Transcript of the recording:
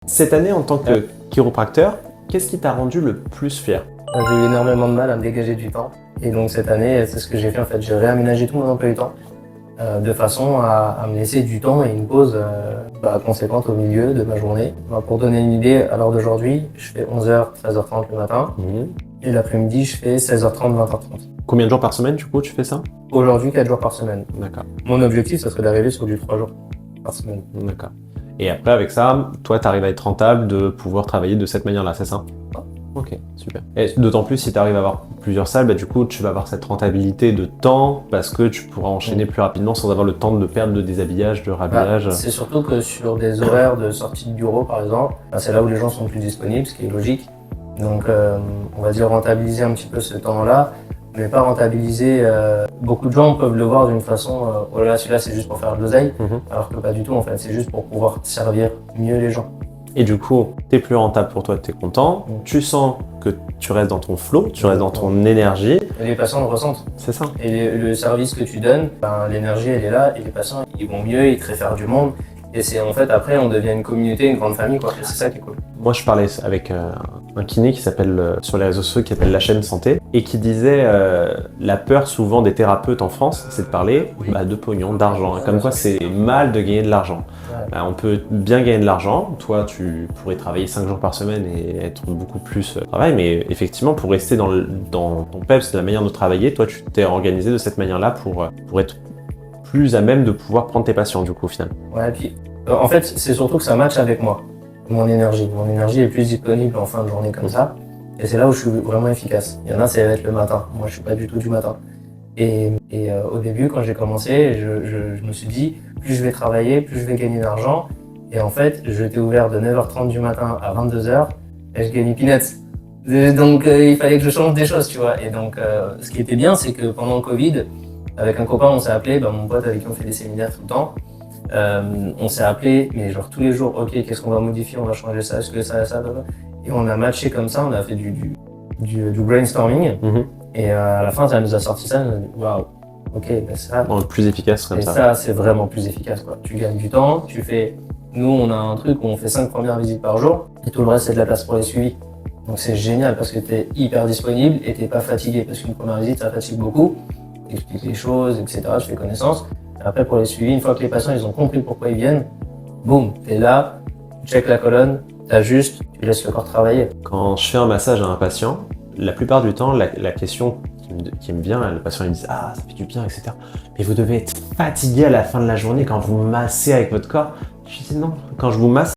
Cette année, en tant que chiropracteur, qu'est-ce qui t'a rendu le plus fier? J'ai eu énormément de mal à me dégager du temps. Et donc cette année, c'est ce que j'ai fait en fait. J'ai réaménagé tout mon emploi du temps de façon à me laisser du temps et une pause conséquente au milieu de ma journée. Pour donner une idée, à l'heure d'aujourd'hui, je fais 11h, 13h30 le matin. Et l'après-midi, je fais 16h30, 20h30. Combien de jours par semaine, du coup, tu fais ça? Aujourd'hui, 4 jours par semaine. D'accord, Mon objectif, ça serait d'arriver sur du 3 jours par semaine. d'accord. Et après, avec ça, toi, tu arrives à être rentable de pouvoir travailler de cette manière-là, c'est ça? Ok, super. Et d'autant plus si tu arrives à avoir plusieurs salles, du coup, tu vas avoir cette rentabilité de temps parce que tu pourras enchaîner plus rapidement sans avoir le temps de perdre de déshabillage, de rhabillage. C'est surtout que sur des horaires de sortie de bureau, par exemple, c'est là où les gens sont plus disponibles, ce qui est logique. Donc, on va dire rentabiliser un petit peu ce temps-là, mais pas rentabiliser. Beaucoup de gens peuvent le voir d'une façon, oh là, celui-là, c'est juste pour faire de l'oseille, alors que pas du tout, en fait. C'est juste pour pouvoir servir mieux les gens. Et du coup, t'es plus rentable pour toi, t'es content, tu sens que tu restes dans ton flow, tu restes dans ton énergie. Et les patients le ressentent. C'est ça. Et le service que tu donnes, l'énergie, elle est là, et les patients, ils vont mieux, ils te réfèrent du monde. Et c'est en fait, après, on devient une communauté, une grande famille, quoi. C'est ça qui est cool. Moi, je parlais avec un kiné qui s'appelle, sur les réseaux sociaux, qui s'appelle La Chaîne Santé, et qui disait la peur souvent des thérapeutes en France, c'est de parler de pognon, d'argent. Comme quoi, c'est mal de gagner de l'argent. On peut bien gagner de l'argent. Toi, tu pourrais travailler 5 jours par semaine et être beaucoup plus au travail, mais effectivement, pour rester dans ton peps, la manière de travailler, toi, tu t'es organisé de cette manière-là pour être plus à même de pouvoir prendre tes patients, du coup, au final. Ouais, et puis, en fait, c'est surtout que ça matche avec moi, mon énergie. Mon énergie est plus disponible en fin de journée comme ça. Et c'est là où je suis vraiment efficace. Il y en a, ça va être le matin. Moi, je suis pas du tout du matin. Et au début, quand j'ai commencé, je me suis dit, plus je vais travailler, plus je vais gagner d'argent. Et en fait, j'étais ouvert de 9h30 du matin à 22h et je gagnais peanuts. Donc, il fallait que je change des choses, tu vois. Et donc, ce qui était bien, c'est que pendant le Covid, avec un copain, on s'est appelé, mon pote avec qui on fait des séminaires tout le temps. On s'est appelé, mais genre tous les jours, ok, qu'est-ce qu'on va modifier, on va changer ça, est-ce que ça, et on a matché comme ça, on a fait du brainstorming, et à la fin, ça nous a sorti ça, on a dit, waouh, ok, ça. Le plus efficace comme ça. Et ça, c'est vraiment plus efficace, quoi. Tu gagnes du temps, nous, on a un truc où on fait 5 premières visites par jour, et tout le reste, c'est de la place pour les suivis. Donc c'est génial parce que t'es hyper disponible et t'es pas fatigué, parce qu'une première visite, ça fatigue beaucoup. T'expliques les choses, etc., je fais connaissance. Après, pour les suivis, une fois que les patients ils ont compris pourquoi ils viennent, boum, t'es là, tu checkes la colonne, t'ajustes, tu laisses le corps travailler. Quand je fais un massage à un patient, la plupart du temps, la question qui me vient, le patient il me dit « Ah, ça fait du bien, etc. » Mais vous devez être fatigué à la fin de la journée quand vous massez avec votre corps. Je dis « Non, quand je vous masse,